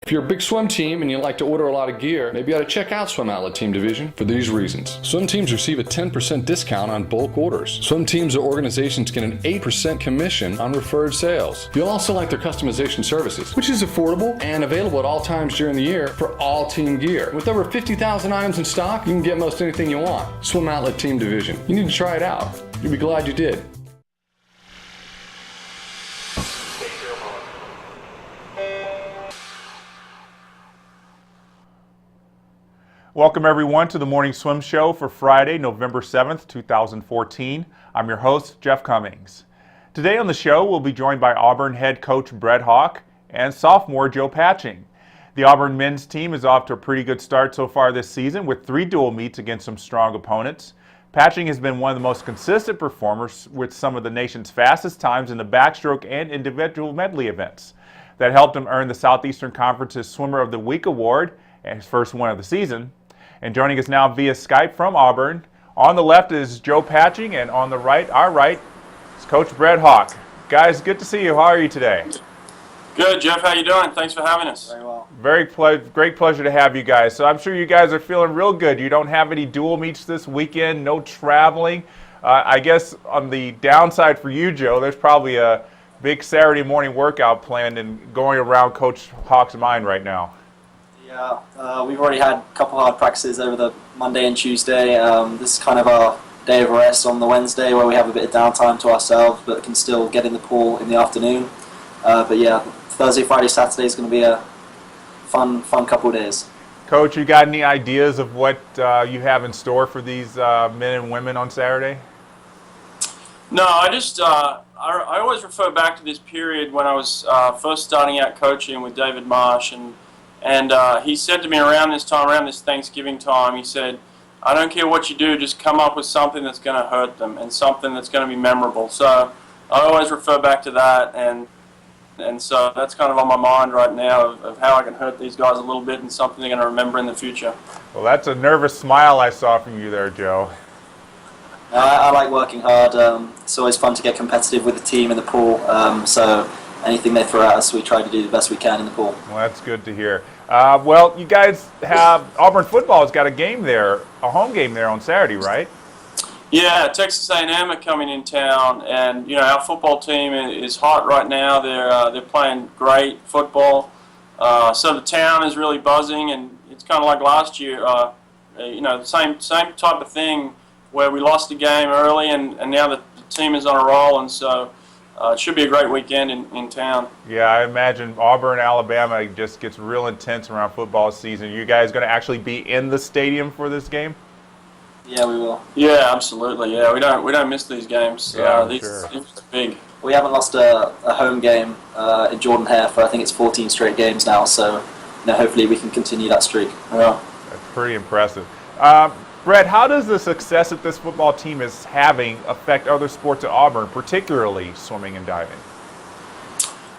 If you're a big swim team and you like to order a lot of gear, maybe you ought to check out Swim Outlet Team Division for these reasons. Swim teams receive a 10% discount on bulk orders. Swim teams or organizations get an 8% commission on referred sales. You'll also like their customization services, which is affordable and available at all times during the year for all team gear. With over 50,000 items in stock, you can get most anything you want. Swim Outlet Team Division. You need to try it out. You'll be glad you did. Welcome everyone to the Morning Swim Show for Friday, November 7th, 2014. I'm your host, Jeff Cummings. Today on the show, we'll be joined by Auburn head coach Brett Hawke and sophomore Joe Patching. The Auburn men's team is off to a pretty good start so far this season with 3 dual meets against some strong opponents. Patching has been one of the most consistent performers with some of the nation's fastest times in the backstroke and individual medley events. That helped him earn the Southeastern Conference's Swimmer of the Week award and his first one of the season. And joining us now via Skype from Auburn, on the left is Joe Patching, and on the right, our right, is Coach Brett Hawke. Guys, good to see you. How are you today? Good, Jeff. How you doing? Thanks for having us. Very well. Great pleasure to have you guys. So I'm sure you guys are feeling real good. You don't have any dual meets this weekend, no traveling. I guess on the downside for you, Joe, there's probably a big Saturday morning workout planned and going around Coach Hawke's mind right now. Yeah, we've already had a couple hard practices over the Monday and Tuesday. This is kind of our day of rest on the Wednesday where we have a bit of downtime to ourselves but can still get in the pool in the afternoon. But yeah, Thursday, Friday, Saturday is going to be a fun couple of days. Coach, you got any ideas of what you have in store for these men and women on Saturday? No, I always refer back to this period when I was first starting out coaching with David Marsh, and he said to me around this Thanksgiving time, he said, I don't care what you do, just come up with something that's going to hurt them and something that's going to be memorable. So I always refer back to that, and so that's kind of on my mind right now of how I can hurt these guys a little bit and something they're going to remember in the future. Well, that's a nervous smile I saw from you there, Joe. I like working hard. It's always fun to get competitive with the team in the pool. So anything they throw at us, we try to do the best we can in the pool. Well, that's good to hear. Well, you guys have Auburn football has got a game there, a home game there on Saturday, right? Yeah, Texas A&M are coming in town, and you know our football team is hot right now. They're playing great football, so the town is really buzzing, and it's kind of like last year. The same type of thing where we lost the game early, and now the team is on a roll, and so. It should be a great weekend in town. Yeah, I imagine Auburn, Alabama just gets real intense around football season. You guys going to actually be in the stadium for this game? Yeah, we will. Yeah, absolutely. Yeah, we don't miss these games. Yeah, these sure. are big. We haven't lost a home game in Jordan Hare for I think it's 14 straight games now. So hopefully we can continue that streak. Yeah, that's pretty impressive. Brett, how does the success that this football team is having affect other sports at Auburn, particularly swimming and diving?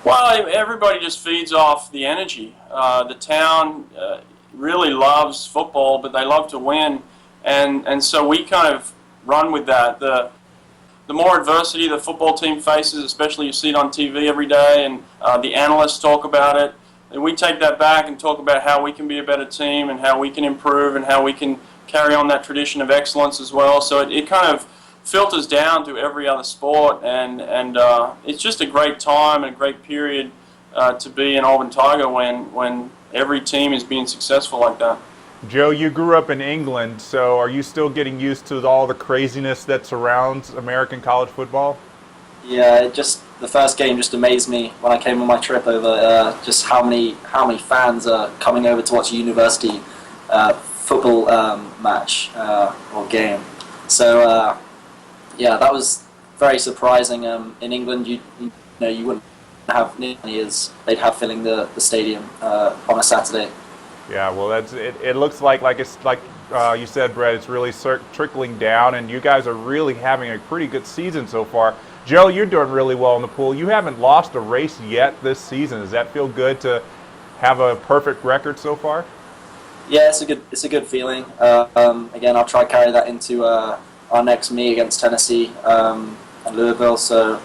Well, everybody just feeds off the energy. The town really loves football, but they love to win, and so we kind of run with that. The more adversity the football team faces, especially you see it on TV every day, and the analysts talk about it, and we take that back and talk about how we can be a better team and how we can improve and how we can carry on that tradition of excellence as well. So it kind of filters down to every other sport, and it's just a great time and a great period to be an Auburn Tiger when every team is being successful like that. Joe, you grew up in England, so are you still getting used to all the craziness that surrounds American college football? Yeah, the first game just amazed me when I came on my trip over. Just how many fans are coming over to watch a university football match or game. So that was very surprising. In England, you wouldn't have nearly as they'd have filling the stadium on a Saturday. Yeah, well, it looks like it's like you said, Brett. It's really trickling down, and you guys are really having a pretty good season so far. Joe, you're doing really well in the pool. You haven't lost a race yet this season. Does that feel good to have a perfect record so far? Yeah, it's a good feeling. Again, I'll try to carry that into our next meet against Tennessee and Louisville. So,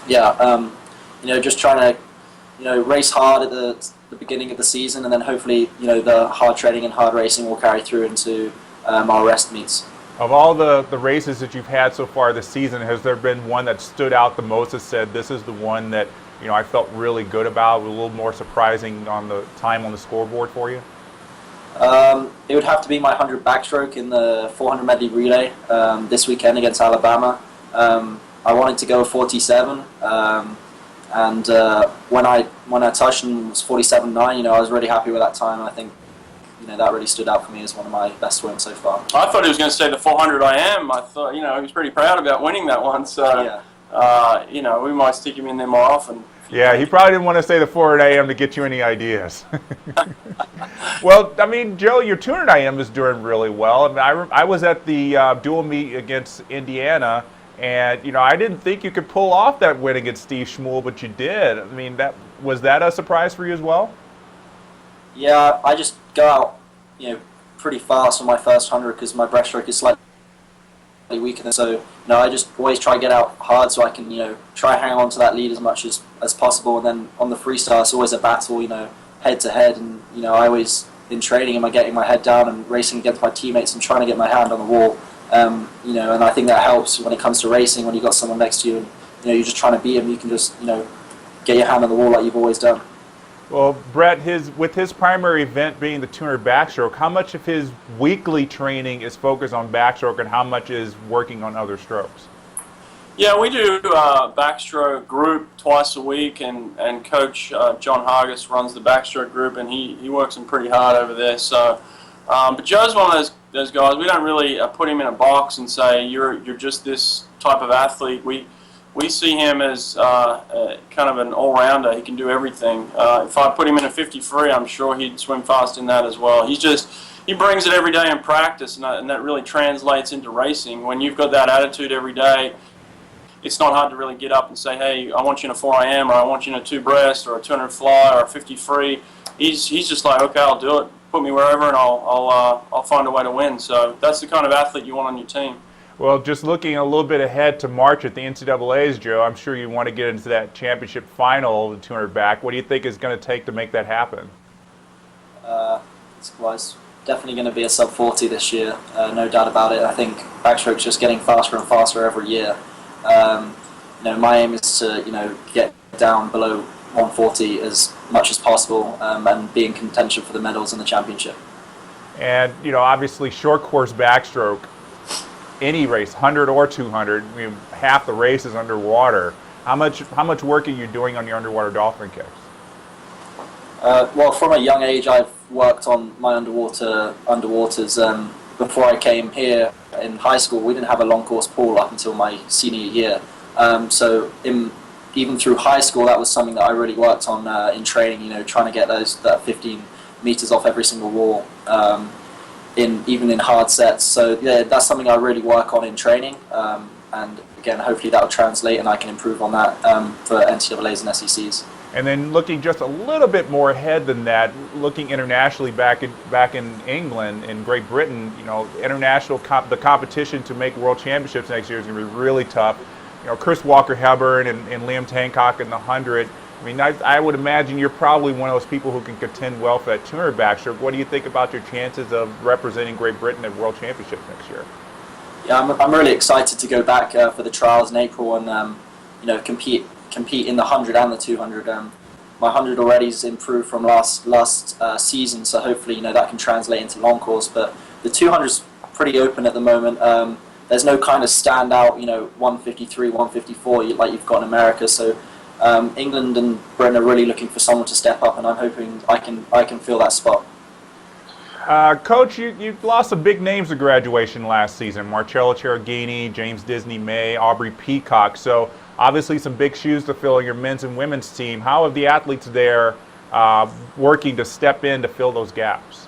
yeah, just trying to, race hard at the beginning of the season, and then hopefully, the hard training and hard racing will carry through into our rest meets. Of all the races that you've had so far this season, has there been one that stood out the most that said, this is the one that, I felt really good about, a little more surprising on the time on the scoreboard for you? It would have to be my 100 backstroke in the 400 medley relay this weekend against Alabama. I wanted to go 47, and when I touched and was 47.9, I was really happy with that time. I think that really stood out for me as one of my best swims so far. I thought he was going to say the 400 IM. I thought, he was pretty proud about winning that one. So, yeah. We might stick him in there more often. Yeah, he probably didn't want to say the 400 IM to get you any ideas. Well, Joe, your 200 IM is doing really well. I was at the dual meet against Indiana, and, I didn't think you could pull off that win against Steve Schmuel, but you did. Was that a surprise for you as well? Yeah, I just go out, pretty fast on my first 100 because my breaststroke is slightly weaker than so. I just always try to get out hard so I can, try hang on to that lead as much as possible. And then on the freestyle, it's always a battle, head to head. And, I always, in training, am I getting my head down and racing against my teammates and trying to get my hand on the wall. And I think that helps when it comes to racing, when you've got someone next to you and, you're just trying to beat him, you can just, get your hand on the wall like you've always done. Well, Brett, with his primary event being the 200 backstroke, how much of his weekly training is focused on backstroke and how much is working on other strokes? Yeah, we do backstroke group twice a week, and Coach John Hawke runs the backstroke group, and he works him pretty hard over there. So, but Joe's one of those guys. We don't really put him in a box and say you're just this type of athlete. We see him as kind of an all-rounder. He can do everything. If I put him in a 50 free, I'm sure he'd swim fast in that as well. He brings it every day in practice, and that really translates into racing. When you've got that attitude every day, it's not hard to really get up and say, hey, I want you in a 4 IM, or I want you in a 2 breast, or a 200 fly, or a 50 free. He's just like, okay, I'll do it. Put me wherever, and I'll find a way to win. So that's the kind of athlete you want on your team. Well, just looking a little bit ahead to March at the NCAAs, Joe, I'm sure you want to get into that championship final, the 200 back. What do you think is going to take to make that happen? It's definitely going to be a sub 40 this year, no doubt about it. I think backstroke's just getting faster and faster every year. My aim is to get down below 140 as much as possible and be in contention for the medals in the championship. And obviously short course backstroke, any race, 100 or 200, half the race is underwater. How much work are you doing on your underwater dolphin kicks? Well, from a young age, I've worked on my underwaters. Before I came here in high school, we didn't have a long course pool up until my senior year. So even through high school, that was something that I really worked on in training. Trying to get that 15 meters off every single wall. Even in hard sets. So yeah, that's something I really work on in training, and again, hopefully that will translate and I can improve on that for NCAAs and SECs. And then looking just a little bit more ahead than that, looking internationally back in England, in Great Britain, the competition to make world championships next year is going to be really tough. Chris Walker-Hepburn and Liam Tancock in the 100. I would imagine you're probably one of those people who can contend well for that 200 backstroke. What do you think about your chances of representing Great Britain at World Championships next year? Yeah, I'm really excited to go back for the trials in April and compete in the 100 and the 200. My 100 already has improved from last season, so hopefully that can translate into long course. But the 200 is pretty open at the moment. There's no kind of standout 153, 154 like you've got in America. So England and Britain are really looking for someone to step up, and I'm hoping I can fill that spot. Coach, you lost some big names at graduation last season. Marcello Cherubini, James Disney May, Aubrey Peacock. So obviously some big shoes to fill in your men's and women's team. How have the athletes there working to step in to fill those gaps?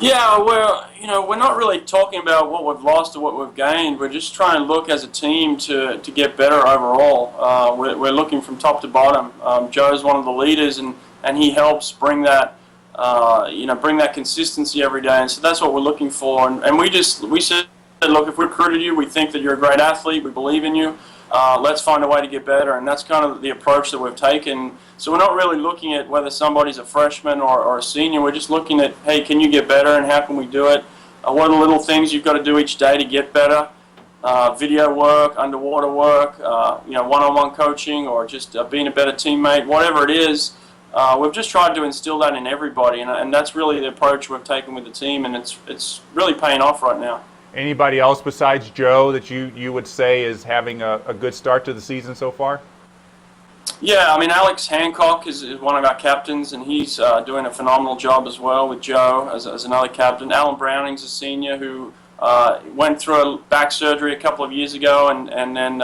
Yeah, well, we're not really talking about what we've lost or what we've gained. We're just trying to look as a team to get better overall. We're looking from top to bottom. Joe's one of the leaders, and he helps bring that consistency every day. And so that's what we're looking for. And we said, look, if we recruited you, we think that you're a great athlete. We believe in you. let's find a way to get better. And that's kind of the approach that we've taken. So we're not really looking at whether somebody's a freshman or a senior. We're just looking at, hey, can you get better and how can we do it? What are the little things you've got to do each day to get better? Video work, underwater work, one-on-one coaching, or just being a better teammate, whatever it is. We've just tried to instill that in everybody, and that's really the approach we've taken with the team, and it's really paying off right now. Anybody else besides Joe that you would say is having a good start to the season so far? Yeah, I mean, Alex Hancock is one of our captains, and he's doing a phenomenal job as well with Joe as another captain. Alan Browning's a senior who went through a back surgery a couple of years ago and then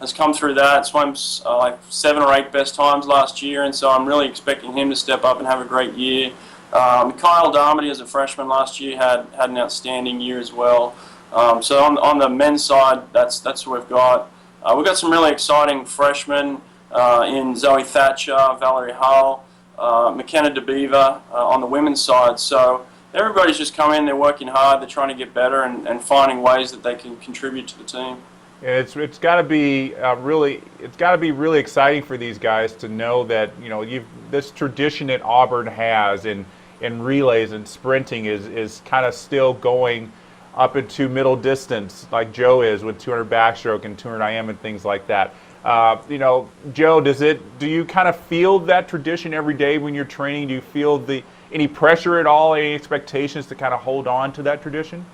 has come through that, swims like 7 or 8 best times last year, and so I'm really expecting him to step up and have a great year. Kyle Darmody, as a freshman last year, had an outstanding year as well. So on the men's side, that's what we've got. We've got some really exciting freshmen in Zoe Thatcher, Valerie Hull, McKenna DeBeaver on the women's side. So everybody's just come in, they're working hard, they're trying to get better and finding ways that they can contribute to the team. It's got to be really exciting for these guys to know that this tradition that Auburn has in relays and sprinting is kind of still going up into middle distance like Joe is with 200 backstroke and 200 IM and things like that. Joe, do you kind of feel that tradition every day when you're training? Do you feel any pressure at all, any expectations to kind of hold on to that tradition?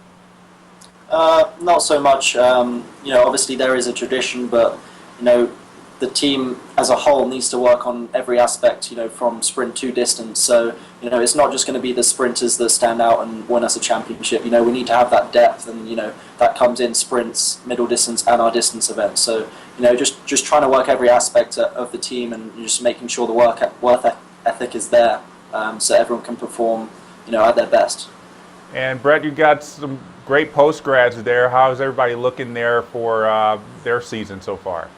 Not so much. Obviously there is a tradition, but the team as a whole needs to work on every aspect, from sprint to distance. So, it's not just going to be the sprinters that stand out and win us a championship. We need to have that depth, and that comes in sprints, middle distance, and our distance events. So, just trying to work every aspect of the team and just making sure the work ethic is there, so everyone can perform, at their best. And Brett, you got some great postgrads there. How's everybody looking there for their season so far?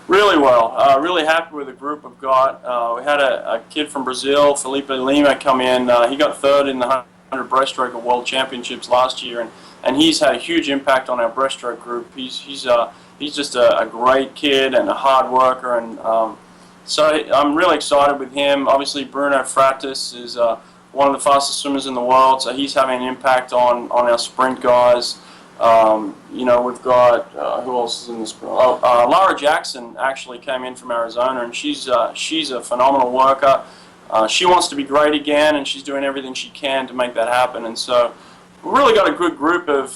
Really well. Really happy with the group we've got. We had a kid from Brazil, Felipe Lima, come in. He got 3rd in the 100 breaststroke at World Championships last year, and he's had a huge impact on our breaststroke group. He's just a great kid and a hard worker, and so I'm really excited with him. Obviously, Bruno Fratis is one of the fastest swimmers in the world, so he's having an impact on our sprint guys. We've got, who else is in this? Lara Jackson actually came in from Arizona, and she's a phenomenal worker. She wants to be great again, and she's doing everything she can to make that happen. And so we've really got a good group of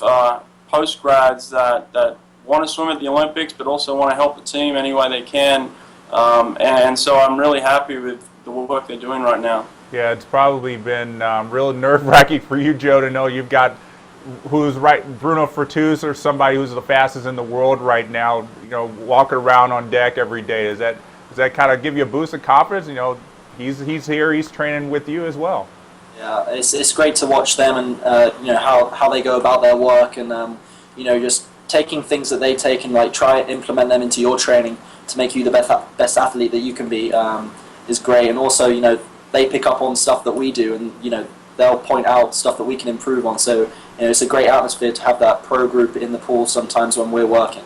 postgrads that want to swim at the Olympics, but also want to help the team any way they can. And so I'm really happy with the work they're doing right now. Yeah, it's probably been real nerve-wracking for you, Joe, to know you've got Bruno Fratis, or somebody who's the fastest in the world right now, walking around on deck every day. Does that kind of give you a boost of confidence? He's here, he's training with you as well. Yeah, it's great to watch them and how they go about their work, and just taking things that they take and try and implement them into your training to make you the best athlete that you can be is great. And also they pick up on stuff that we do, and they'll point out stuff that we can improve on. So it's a great atmosphere to have that pro group in the pool sometimes when we're working.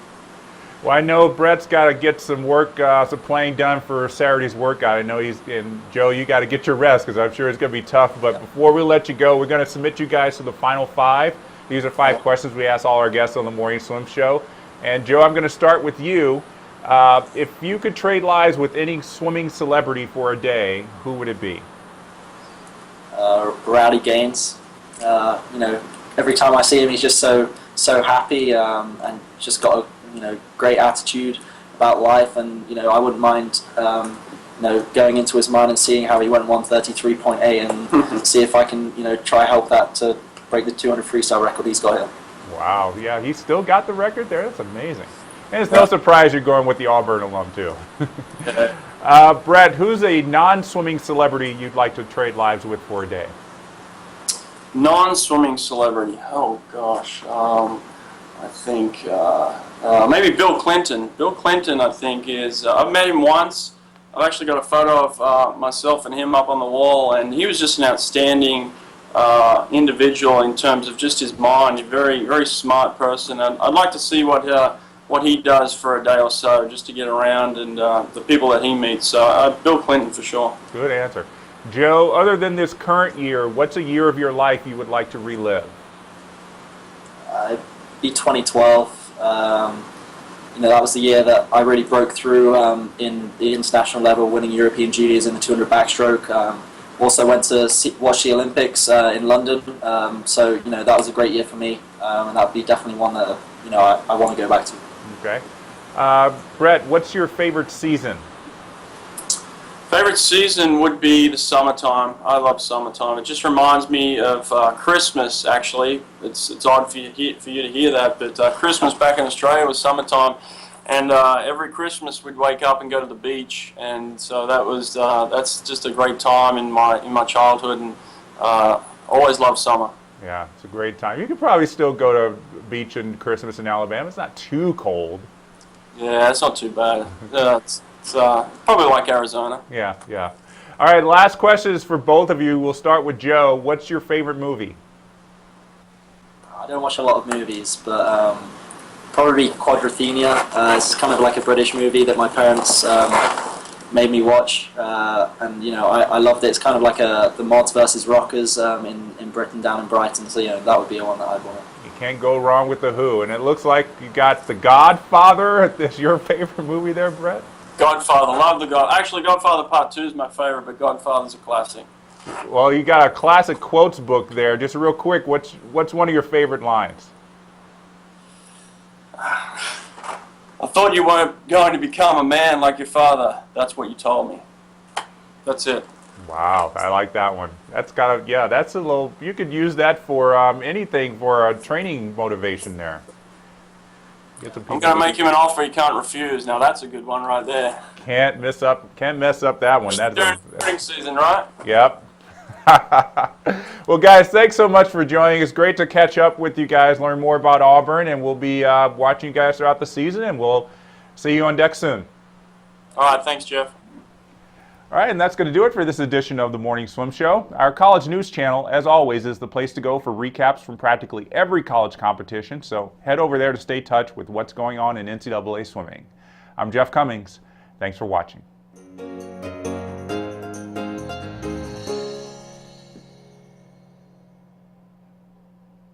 Well, I know Brett's got to get some work, some playing done for Saturday's workout. I know and Joe, you got to get your rest because I'm sure it's going to be tough. But before we let you go, we're going to submit you guys to the final 5. These are 5 questions we ask all our guests on the Morning Swim Show. And Joe, I'm going to start with you. If you could trade lives with any swimming celebrity for a day, who would it be? Rowdy Gaines. Every time I see him, he's just so happy and just got a great attitude about life. And I wouldn't mind going into his mind and seeing how he went 133.8 and see if I can try help that to break the 200 freestyle record he's got here. Wow, yeah, he's still got the record there. That's amazing. And it's no surprise you're going with the Auburn alum too. Brett, who's a non-swimming celebrity you'd like to trade lives with for a day? Non-swimming celebrity. Oh gosh, I think maybe Bill Clinton. Bill Clinton, I think, is. I've met him once. I've actually got a photo of myself and him up on the wall, and he was just an outstanding individual in terms of just his mind. A very, very smart person. I'd like to see what what he does for a day or so just to get around and the people that he meets. So Bill Clinton for sure. Good answer. Joe, other than this current year, what's a year of your life you would like to relive? It'd be 2012. That was the year that I really broke through in the international level, winning European juniors in the 200 backstroke. Also went to watch the Olympics in London. So that was a great year for me, and that would be definitely one that I want to go back to. Okay. Brett, what's your favorite season? Favorite season would be the summertime. I love summertime. It just reminds me of Christmas, actually. It's odd for you to hear that, but Christmas back in Australia was summertime. And every Christmas we'd wake up and go to the beach. And so that's just a great time in my childhood, and always loved summer. Yeah, it's a great time. You could probably still go to the beach in Christmas in Alabama. It's not too cold. Yeah, it's not too bad. It's probably like Arizona. Yeah, yeah. All right, last question is for both of you. We'll start with Joe. What's your favorite movie? I don't watch a lot of movies, but probably Quadrophenia. It's kind of like a British movie that my parents made me watch, and I loved it. It's kind of like the Mods versus Rockers in Britain, down in Brighton. So that would be one that I'd want. You can't go wrong with The Who, and it looks like you got The Godfather. Is your favorite movie there, Brett? Godfather, love Actually, Godfather Part 2 is my favorite, but Godfather's a classic. Well, you got a classic quotes book there. Just real quick, what's one of your favorite lines? I thought you weren't going to become a man like your father. That's what you told me. That's it. Wow, I like that one. That's that's a little. You could use that for anything, for a training motivation there. I'm going to make him an offer he can't refuse. Now that's a good one right there. Can't mess up that one. That's during spring season, right? Yep. Well, guys, thanks so much for joining. It's great to catch up with you guys, learn more about Auburn, and we'll be watching you guys throughout the season, and we'll see you on deck soon. All right, thanks, Jeff. All right, and that's going to do it for this edition of the Morning Swim Show. Our college news channel, as always, is the place to go for recaps from practically every college competition, so head over there to stay in touch with what's going on in NCAA swimming. I'm Jeff Cummings. Thanks for watching.